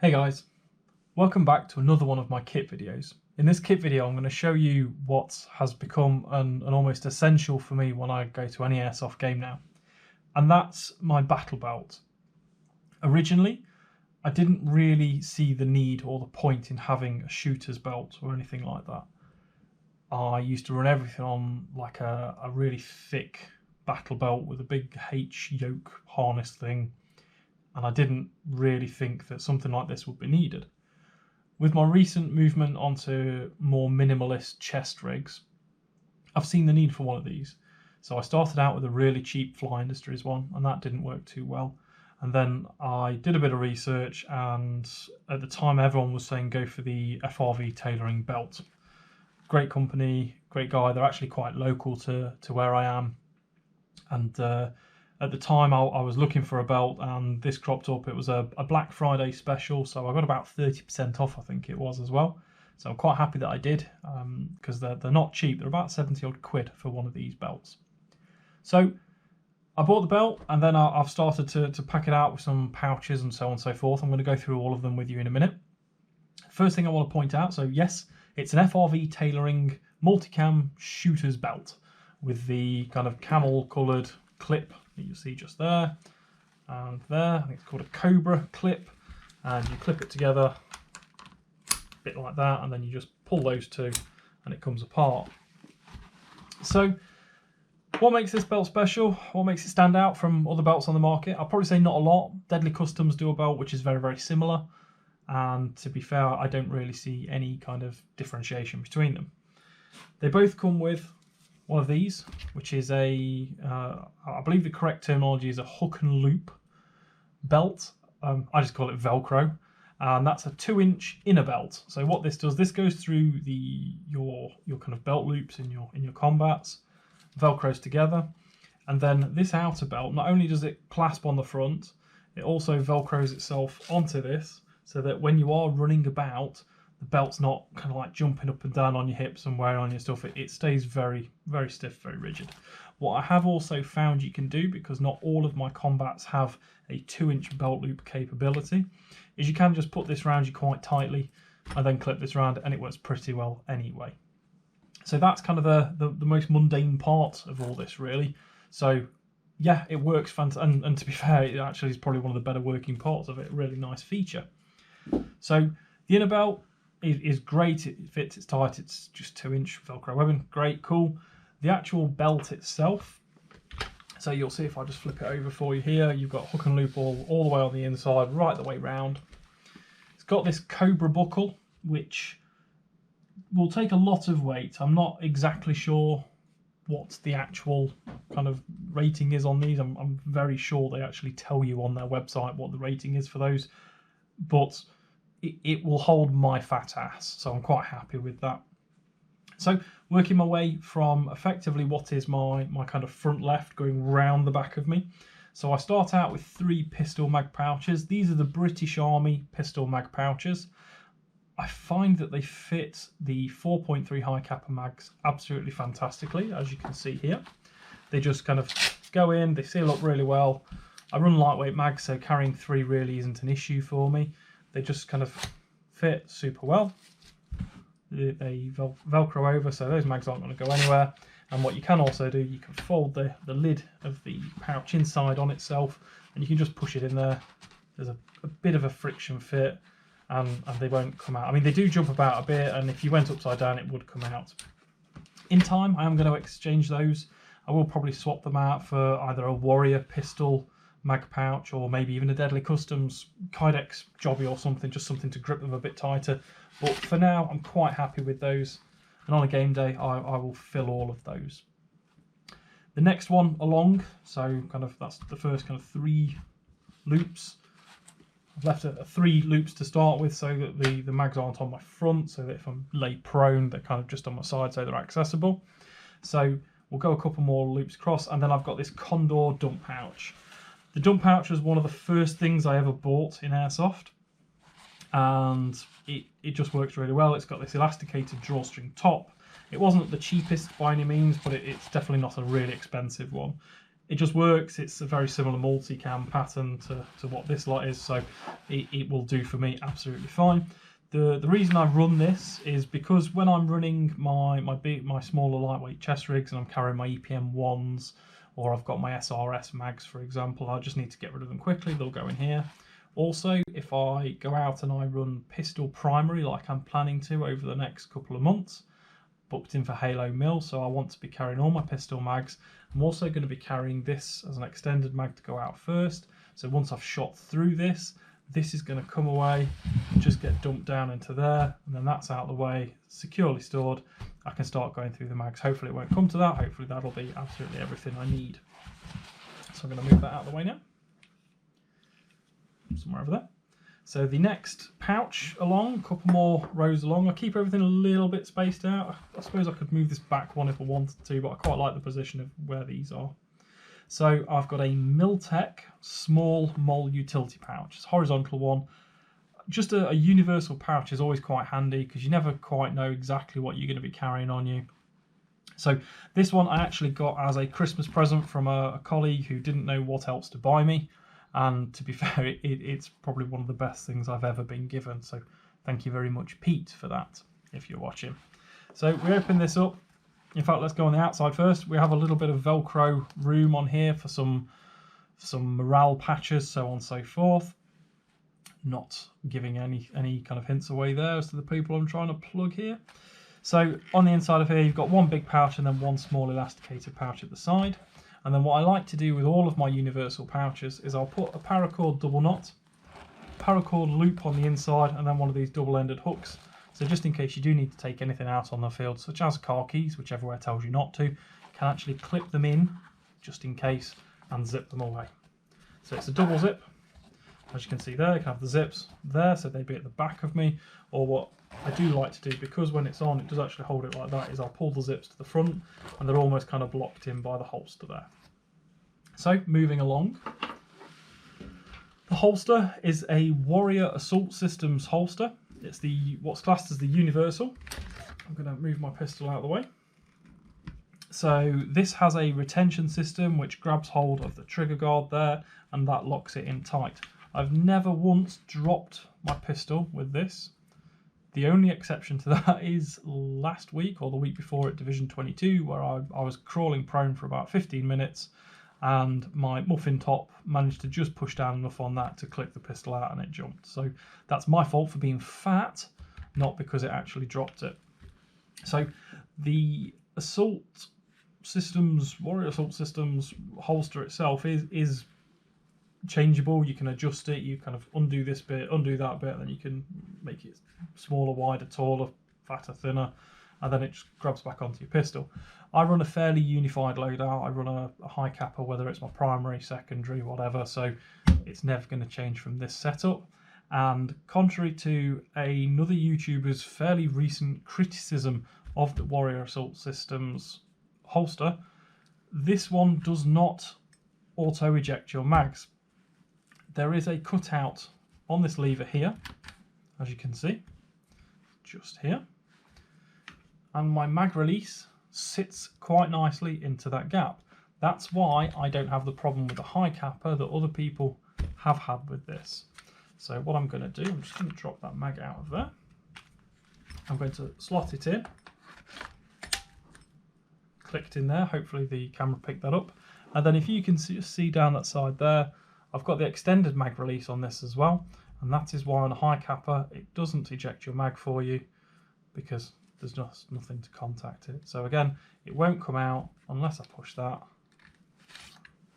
Hey guys, welcome back to another one of my kit videos. In this kit video I'm going to show you what has become an almost essential for me when I go to any airsoft game now, and that's my battle belt. Originally I didn't really see the need or the point in having a shooter's belt or anything like that. I used to run everything on like a really thick battle belt with a big H yoke harness thing, and I didn't really think that something like this would be needed. With my recent movement onto more minimalist chest rigs, I've seen the need for one of these. So I started out with a really cheap Fly Industries one, and that didn't work too well. And then I did a bit of research, and at the time everyone was saying go for the FRV Tailoring belt. Great company, great guy. They're actually quite local to where I am. And at the time I was looking for a belt, and this cropped up. It was a Black Friday special, so I got about 30% off, I think it was, as well. So I'm quite happy that I did, because they're not cheap. They're about 70 odd quid for one of these belts. So I bought the belt, and then I've started to pack it out with some pouches and so on and so forth. I'm going to go through all of them with you in a minute. First thing I want to point out, so yes, it's an FRV Tailoring multicam shooter's belt with the kind of camel coloured clip that you see just there and there. I think it's called a Cobra Clip, and you clip it together a bit like that, and then you just pull those two and it comes apart. So what makes this belt special? What makes it stand out from other belts on the market? I'll probably say not a lot. Deadly Customs do a belt which is very, very similar, and to be fair, I don't really see any kind of differentiation between them. They both come with one of these, which is I believe the correct terminology is a hook and loop belt. I just call it Velcro, and that's a 2-inch inner belt. So what this does, this goes through your kind of belt loops in your combats, Velcros together, and then this outer belt, not only does it clasp on the front, it also Velcros itself onto this, so that when you are running about, the belt's not kind of like jumping up and down on your hips and wearing on your stuff. It stays very, very stiff, very rigid. What I have also found you can do, because not all of my combats have a 2-inch belt loop capability, is you can just put this around you quite tightly and then clip this around, and it works pretty well anyway. So that's kind of the most mundane part of all this, really. So yeah, it works fantastic, and to be fair, it actually is probably one of the better working parts of it. Really nice feature. So the inner belt is great. It fits, it's tight, it's just 2-inch Velcro webbing. Great, cool. The actual belt itself, so you'll see if I just flip it over for you here, you've got hook and loop all the way on the inside, right the way round. It's got this Cobra Buckle, which will take a lot of weight. I'm not exactly sure what the actual kind of rating is on these. I'm very sure they actually tell you on their website what the rating is for those, but it will hold my fat ass, so I'm quite happy with that. So working my way from effectively what is my kind of front left, going round the back of me. So I start out with 3 pistol mag pouches. These are the British Army pistol mag pouches. I find that they fit the 4.3 high kappa mags absolutely fantastically, as you can see here. They just kind of go in, they seal up really well. I run lightweight mags, so carrying 3 really isn't an issue for me. They just kind of fit super well. They Velcro over, so those mags aren't going to go anywhere. And what you can also do, you can fold the lid of the pouch inside on itself, and you can just push it in there. There's a bit of a friction fit, and they won't come out. I mean, they do jump about a bit, and if you went upside down, it would come out. In time, I am going to exchange those. I will probably swap them out for either a Warrior pistol mag pouch, or maybe even a Deadly Customs Kydex jobby or something, just something to grip them a bit tighter. But for now, I'm quite happy with those, and on a game day I will fill all of those. The next one along, so kind of that's the first kind of 3 loops. I've left 3 loops to start with, so that the mags aren't on my front, so that if I'm laid prone, they're kind of just on my side, so they're accessible. So we'll go a couple more loops across, and then I've got this Condor dump pouch. The dump pouch was one of the first things I ever bought in Airsoft, and it just works really well. It's got this elasticated drawstring top. It wasn't the cheapest by any means, but it's definitely not a really expensive one. it just works. It's a very similar multicam pattern to what this lot is, so it will do for me absolutely fine. The reason I run this is because when I'm running my smaller lightweight chest rigs and I'm carrying my EPM 1s, or I've got my SRS mags, for example, I just need to get rid of them quickly. They'll go in here. Also, if I go out and I run pistol primary like I'm planning to over the next couple of months, booked in for Halo Mill, so I want to be carrying all my pistol mags. I'm also going to be carrying this as an extended mag to go out first. So once I've shot through this, this is going to come away, just get dumped down into there, and then that's out of the way, securely stored. I can start going through the mags. Hopefully it won't come to that. Hopefully that'll be absolutely everything I need. So I'm going to move that out of the way now. Somewhere over there. So the next pouch along, a couple more rows along. I keep everything a little bit spaced out. I suppose I could move this back one if I wanted to, but I quite like the position of where these are. So I've got a Miltech small mole utility pouch. It's a horizontal one. Just a universal pouch is always quite handy because you never quite know exactly what you're going to be carrying on you. So this one I actually got as a Christmas present from a colleague who didn't know what else to buy me. And to be fair, it's probably one of the best things I've ever been given. So thank you very much, Pete, for that, if you're watching. So we open this up. In fact, let's go on the outside first. We have a little bit of Velcro room on here for some morale patches, so on and so forth. Not giving any kind of hints away there as to the people I'm trying to plug here. So on the inside of here, you've got one big pouch and then one small elasticated pouch at the side. And then what I like to do with all of my universal pouches is I'll put a paracord double knot, paracord loop on the inside, and then one of these double-ended hooks. So just in case you do need to take anything out on the field, such as car keys, which everywhere tells you not to, you can actually clip them in, just in case, and zip them away. So it's a double zip. As you can see there, you can have the zips there, so they'd be at the back of me. Or what I do like to do, because when it's on, it does actually hold it like that, is I'll pull the zips to the front, and they're almost kind of blocked in by the holster there. So, moving along. The holster is a Warrior Assault Systems holster. It's what's classed as the universal. I'm going to move my pistol out of the way. So this has a retention system which grabs hold of the trigger guard there, and that locks it in tight. I've never once dropped my pistol with this. The only exception to that is last week or the week before at Division 22, where I was crawling prone for about 15 minutes, and my muffin top managed to just push down enough on that to click the pistol out and it jumped. So that's my fault for being fat, not because it actually dropped it. So the Assault Systems, Warrior Assault Systems holster itself is changeable. You can adjust it, you kind of undo this bit, undo that bit, and then you can make it smaller, wider, taller, fatter, thinner, and then it just grabs back onto your pistol. I run a fairly unified loadout. I run a high capper, whether it's my primary, secondary, whatever, so it's never going to change from this setup. And contrary to another YouTuber's fairly recent criticism of the Warrior Assault Systems holster, this one does not auto eject your mags. There is a cutout on this lever here, as you can see, just here, and my mag release sits quite nicely into that gap. That's why I don't have the problem with the high capper that other people have had with this. So what I'm going to do, I'm just going to drop that mag out of there. I'm going to slot it in. Clicked in there, hopefully the camera picked that up. And then if you can see down that side there, I've got the extended mag release on this as well. And that is why on a high capper, it doesn't eject your mag for you, because there's just nothing to contact it. So again, it won't come out unless I push that.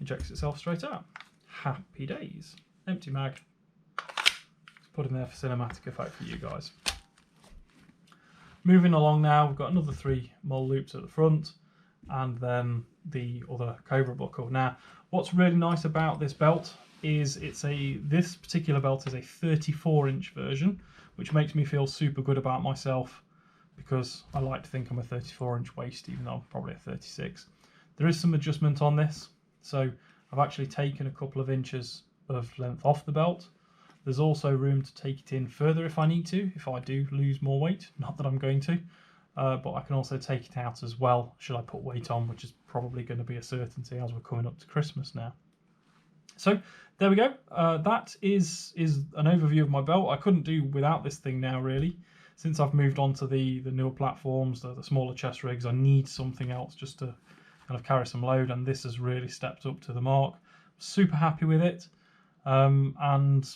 Ejects itself straight out. Happy days. Empty mag. Just put in there for cinematic effect for you guys. Moving along now, we've got another 3 mole loops at the front, and then the other Cobra Buckle. Now, what's really nice about this belt is this particular belt is a 34-inch version, which makes me feel super good about myself, because I like to think I'm a 34-inch waist, even though I'm probably a 36. There is some adjustment on this, so I've actually taken a couple of inches of length off the belt. There's also room to take it in further if I need to, if I do lose more weight, not that I'm going to, but I can also take it out as well, should I put weight on, which is probably going to be a certainty as we're coming up to Christmas now. So there we go. That is an overview of my belt. I couldn't do without this thing now, really. Since I've moved on to the newer platforms, the smaller chest rigs, I need something else just to kind of carry some load, and this has really stepped up to the mark. Super happy with it, and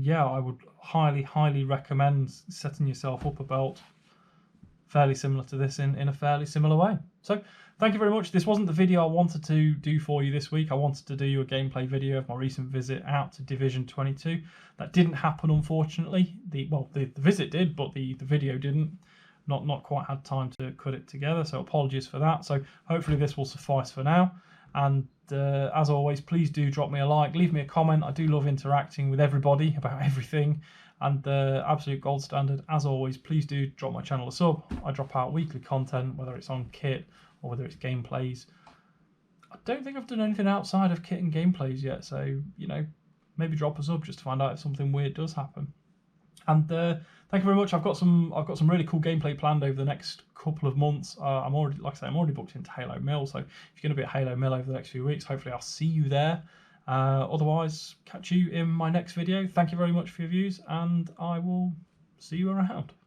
yeah, I would highly recommend setting yourself up a belt fairly similar to this in a fairly similar way. So thank you very much. This wasn't the video I wanted to do for you this week. I wanted to do you a gameplay video of my recent visit out to Division 22. That didn't happen, unfortunately. The visit did, but the video didn't. Not quite had time to cut it together, so apologies for that. So hopefully this will suffice for now. And as always, please do drop me a like, leave me a comment. I do love interacting with everybody about everything. And the absolute gold standard, as always, please do drop my channel a sub. I drop out weekly content, whether it's on kit or whether it's gameplays. I don't think I've done anything outside of kit and gameplays yet, so, you know, maybe drop a sub just to find out if something weird does happen. And thank you very much. I've got some really cool gameplay planned over the next couple of months. I'm already booked into Halo Mill, so if you're going to be at Halo Mill over the next few weeks, hopefully I'll see you there. Otherwise, catch you in my next video. Thank you very much for your views, and I will see you around.